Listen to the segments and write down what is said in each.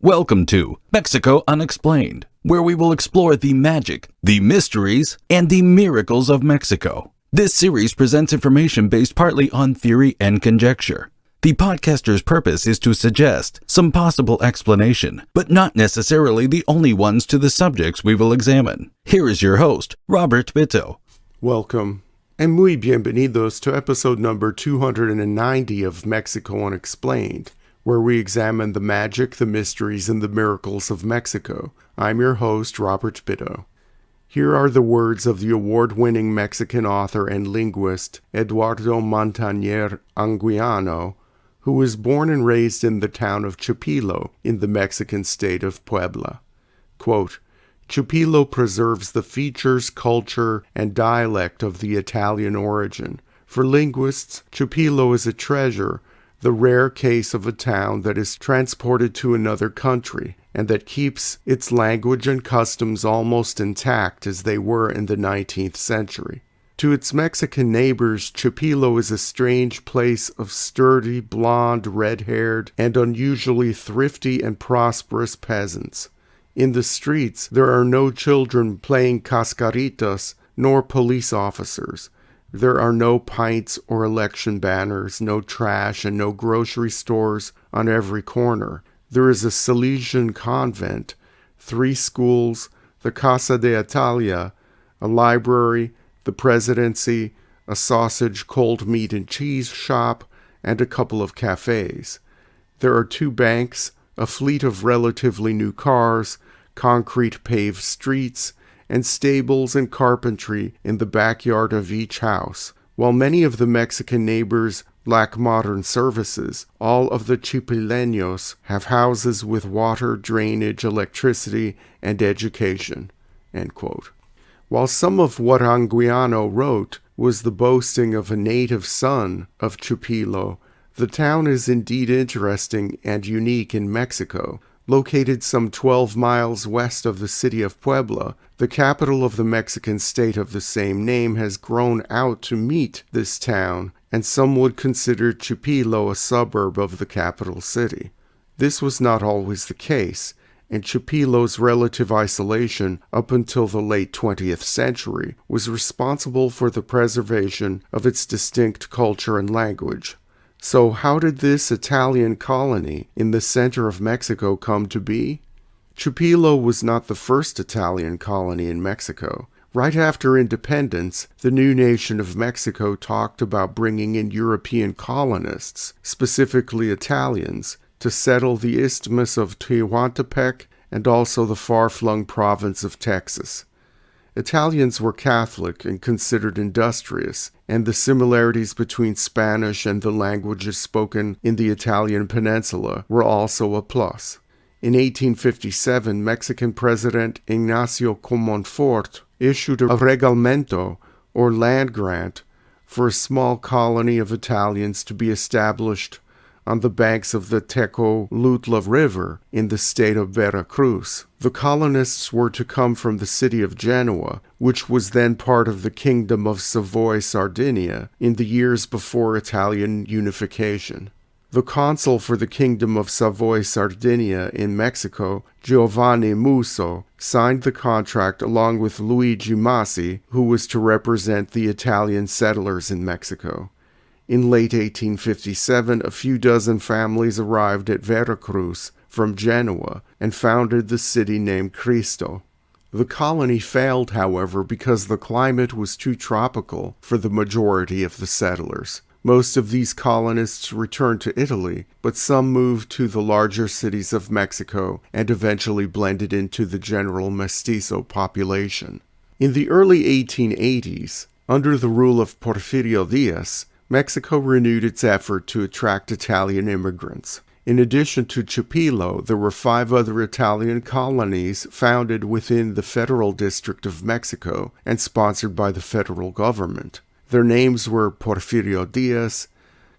Welcome to Mexico Unexplained, where we will explore the magic, the mysteries, and the miracles of Mexico. This series presents information based partly on theory and conjecture. The podcaster's purpose is to suggest some possible explanation, but not necessarily the only ones to the subjects we will examine. Here is your host, Robert Bitto. Welcome, and muy bienvenidos to episode number 290 of Mexico Unexplained, where we examine the magic, the mysteries, and the miracles of Mexico. I'm your host, Robert Bitto. Here are the words of the award-winning Mexican author and linguist Eduardo Montaner Anguiano, who was born and raised in the town of Chipilo in the Mexican state of Puebla. Quote, Chipilo preserves the features, culture, and dialect of the Italian origin. For linguists, Chipilo is a treasure, the rare case of a town that is transported to another country and that keeps its language and customs almost intact as they were in the 19th century. To its Mexican neighbors, Chipilo is a strange place of sturdy, blonde, red-haired, and unusually thrifty and prosperous peasants. In the streets, there are no children playing cascaritas, nor police officers. There are no pints or election banners, no trash, and no grocery stores on every corner. There is a Salesian convent, 3 schools, the Casa de Italia, a library, the presidency, a sausage, cold meat, and cheese shop, and a couple of cafes. There are 2 banks, a fleet of relatively new cars, concrete paved streets, and stables and carpentry in the backyard of each house. While many of the Mexican neighbors lack modern services, all of the Chipileños have houses with water, drainage, electricity, and education. End quote. While some of what Anguiano wrote was the boasting of a native son of Chipilo, the town is indeed interesting and unique in Mexico. Located some 12 miles west of the city of Puebla, the capital of the Mexican state of the same name has grown out to meet this town, and some would consider Chipilo a suburb of the capital city. This was not always the case, and Chipilo's relative isolation up until the late 20th century was responsible for the preservation of its distinct culture and language. So how did this Italian colony in the center of Mexico come to be? Chipilo was not the first Italian colony in Mexico. Right after independence, the new nation of Mexico talked about bringing in European colonists, specifically Italians, to settle the Isthmus of Tehuantepec and also the far-flung province of Texas. Italians were Catholic and considered industrious, and the similarities between Spanish and the languages spoken in the Italian peninsula were also a plus. In 1857, Mexican President Ignacio Comonfort issued a regalmento, or land grant, for a small colony of Italians to be established on the banks of the Tecolutla River in the state of Veracruz. The colonists were to come from the city of Genoa, which was then part of the Kingdom of Savoy-Sardinia in the years before Italian unification. The consul for the Kingdom of Savoy-Sardinia in Mexico, Giovanni Musso, signed the contract along with Luigi Massi, who was to represent the Italian settlers in Mexico. In late 1857, a few dozen families arrived at Veracruz from Genoa and founded the city named Cristo. The colony failed, however, because the climate was too tropical for the majority of the settlers. Most of these colonists returned to Italy, but some moved to the larger cities of Mexico and eventually blended into the general mestizo population. In the early 1880s, under the rule of Porfirio Diaz, Mexico renewed its effort to attract Italian immigrants. In addition to Chipilo, there were 5 other Italian colonies founded within the Federal District of Mexico and sponsored by the federal government. Their names were Porfirio Diaz,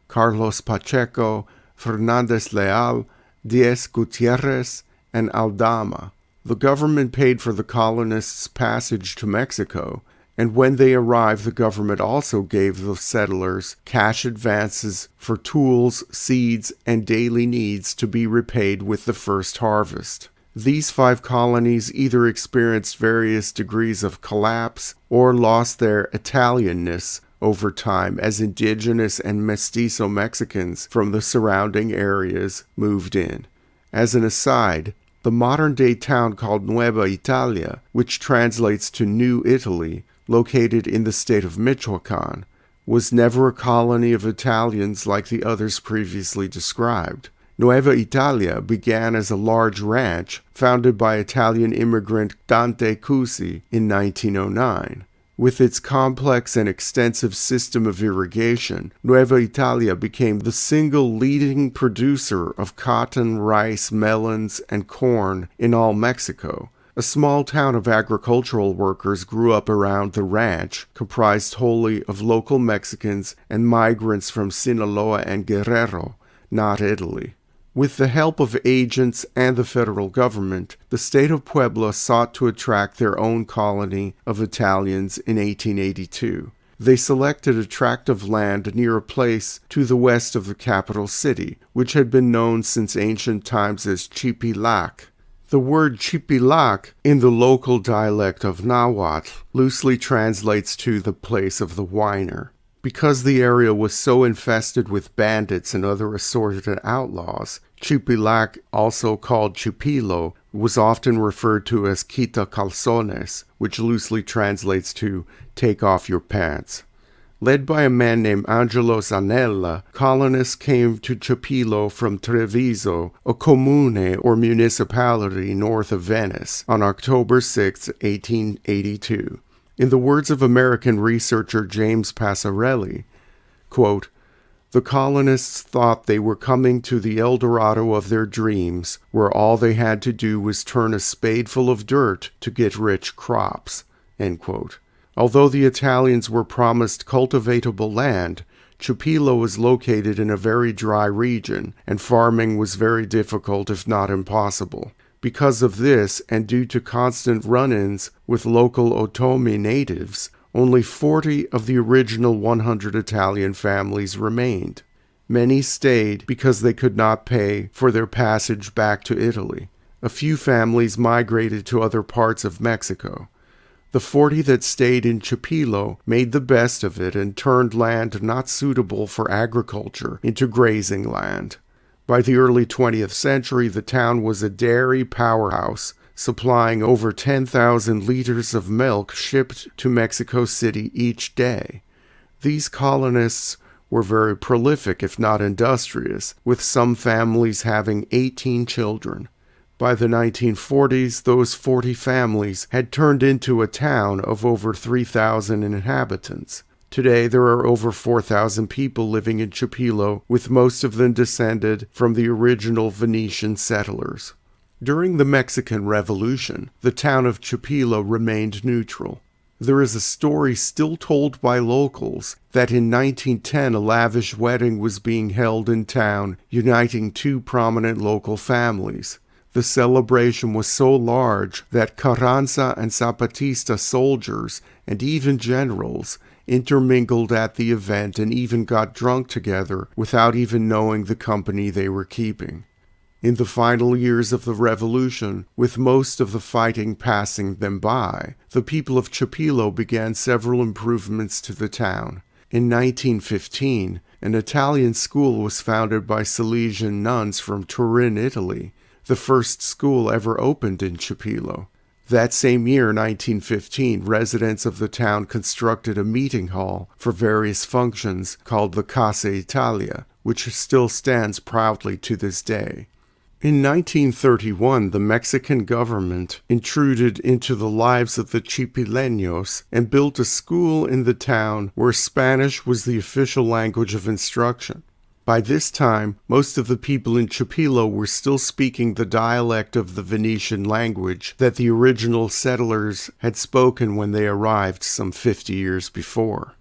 Carlos Pacheco, Fernandez Leal, Diez Gutierrez, and Aldama. The government paid for the colonists' passage to Mexico, and when they arrived, the government also gave the settlers cash advances for tools, seeds, and daily needs to be repaid with the first harvest. These 5 colonies either experienced various degrees of collapse or lost their Italianness over time as indigenous and mestizo Mexicans from the surrounding areas moved in. As an aside, the modern-day town called Nueva Italia, which translates to New Italy, located in the state of Michoacan, was never a colony of Italians like the others previously described. Nueva Italia began as a large ranch founded by Italian immigrant Dante Cusi in 1909. With its complex and extensive system of irrigation, Nueva Italia became the single leading producer of cotton, rice, melons, and corn in all Mexico. A small town of agricultural workers grew up around the ranch, comprised wholly of local Mexicans and migrants from Sinaloa and Guerrero, not Italy. With the help of agents and the federal government, the state of Puebla sought to attract their own colony of Italians in 1882. They selected a tract of land near a place to the west of the capital city, which had been known since ancient times as Chipilac. The word Chipilac, in the local dialect of Nahuatl, loosely translates to the place of the whiner. Because the area was so infested with bandits and other assorted outlaws, Chipilac, also called Chipilo, was often referred to as Quita Calzones, which loosely translates to take off your pants. Led by a man named Angelo Zanella, colonists came to Chipilo from Treviso, a comune or municipality north of Venice, on October 6, 1882. In the words of American researcher James Passarelli, quote, "The colonists thought they were coming to the El Dorado of their dreams, where all they had to do was turn a spadeful of dirt to get rich crops." End quote. Although the Italians were promised cultivatable land, Chipilo was located in a very dry region, and farming was very difficult if not impossible. Because of this, and due to constant run-ins with local Otomi natives, only 40 of the original 100 Italian families remained. Many stayed because they could not pay for their passage back to Italy. A few families migrated to other parts of Mexico. The 40 that stayed in Chipilo made the best of it and turned land not suitable for agriculture into grazing land. By the early 20th century, the town was a dairy powerhouse, supplying over 10,000 liters of milk shipped to Mexico City each day. These colonists were very prolific, if not industrious, with some families having 18 children. By the 1940s, those 40 families had turned into a town of over 3,000 inhabitants. Today, there are over 4,000 people living in Chipilo, with most of them descended from the original Venetian settlers. During the Mexican Revolution, the town of Chipilo remained neutral. There is a story still told by locals that in 1910 a lavish wedding was being held in town, uniting 2 prominent local families. The celebration was so large that Carranza and Zapatista soldiers, and even generals, intermingled at the event and even got drunk together without even knowing the company they were keeping. In the final years of the revolution, with most of the fighting passing them by, the people of Chipilo began several improvements to the town. In 1915, an Italian school was founded by Salesian nuns from Turin, Italy, the first school ever opened in Chipilo. That same year, 1915, residents of the town constructed a meeting hall for various functions called the Casa Italia, which still stands proudly to this day. In 1931, the Mexican government intruded into the lives of the Chipileños and built a school in the town where Spanish was the official language of instruction. By this time, most of the people in Chipilo were still speaking the dialect of the Venetian language that the original settlers had spoken when they arrived some 50 years before.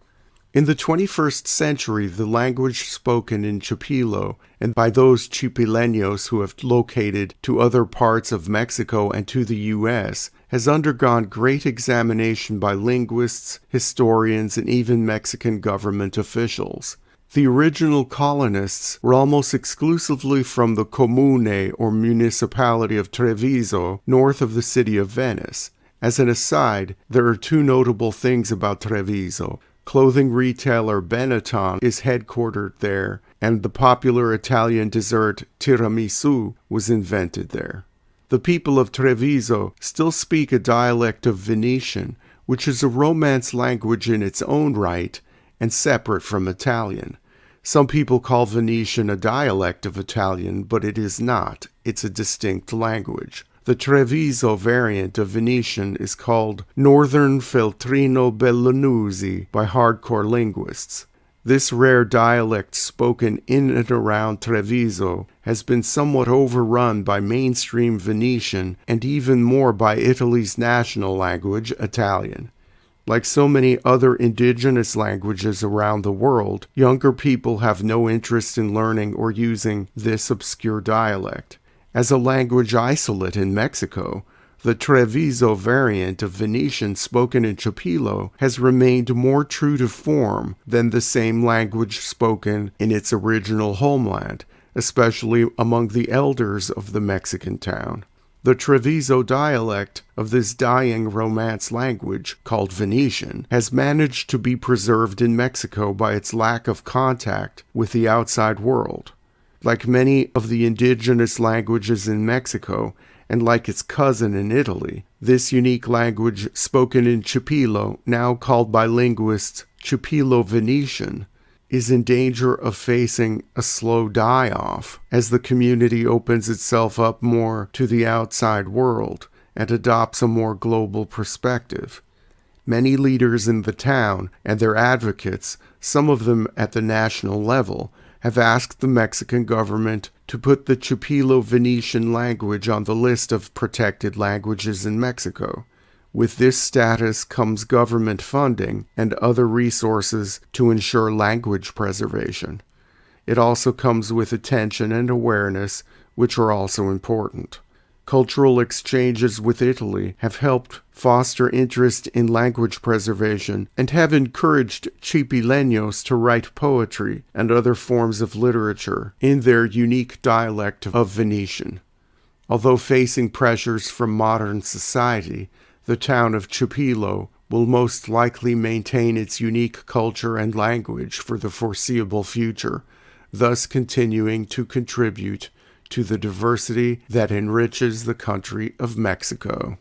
In the 21st century, the language spoken in Chipilo and by those Chipileños who have located to other parts of Mexico and to the U.S. has undergone great examination by linguists, historians, and even Mexican government officials. The original colonists were almost exclusively from the comune or municipality of Treviso, north of the city of Venice. As an aside, there are two notable things about Treviso. Clothing retailer Benetton is headquartered there, and the popular Italian dessert tiramisu was invented there. The people of Treviso still speak a dialect of Venetian, which is a Romance language in its own right and separate from Italian. Some people call Venetian a dialect of Italian, but it is not. It's a distinct language. The Treviso variant of Venetian is called Northern Feltrino Bellanusi by hardcore linguists. This rare dialect spoken in and around Treviso has been somewhat overrun by mainstream Venetian and even more by Italy's national language, Italian. Like so many other indigenous languages around the world, younger people have no interest in learning or using this obscure dialect. As a language isolate in Mexico, the Treviso variant of Venetian spoken in Chipilo has remained more true to form than the same language spoken in its original homeland, especially among the elders of the Mexican town. The Treviso dialect of this dying Romance language, called Venetian, has managed to be preserved in Mexico by its lack of contact with the outside world. Like many of the indigenous languages in Mexico, and like its cousin in Italy, this unique language spoken in Chipilo, now called by linguists Chipilo Venetian, is in danger of facing a slow die-off as the community opens itself up more to the outside world and adopts a more global perspective. Many leaders in the town and their advocates, some of them at the national level, have asked the Mexican government to put the Chipilo Venetian language on the list of protected languages in Mexico. With this status comes government funding and other resources to ensure language preservation. It also comes with attention and awareness, which are also important. Cultural exchanges with Italy have helped foster interest in language preservation and have encouraged Chipileños to write poetry and other forms of literature in their unique dialect of Venetian. Although facing pressures from modern society, the town of Chipilo will most likely maintain its unique culture and language for the foreseeable future, thus continuing to contribute to the diversity that enriches the country of Mexico.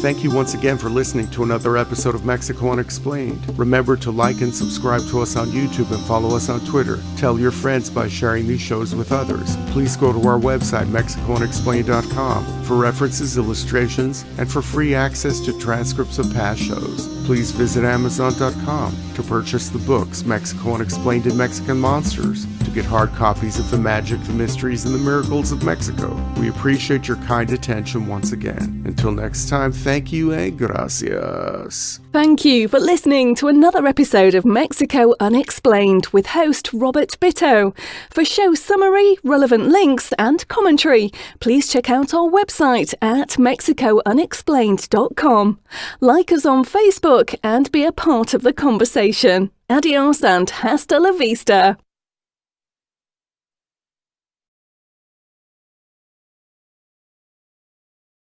Thank you once again for listening to another episode of Mexico Unexplained. Remember to like and subscribe to us on YouTube and follow us on Twitter. Tell your friends by sharing these shows with others. Please go to our website, MexicoUnexplained.com, for references, illustrations, and for free access to transcripts of past shows. Please visit Amazon.com to purchase the books Mexico Unexplained and Mexican Monsters, to get hard copies of The Magic, the Mysteries, and the Miracles of Mexico. We appreciate your kind attention once again. Until next time, thank you and gracias. Thank you for listening to another episode of Mexico Unexplained with host Robert Bitto. For show summary, relevant links, and commentary, please check out our website at mexicounexplained.com. Like us on Facebook and be a part of the conversation. Adios and hasta la vista.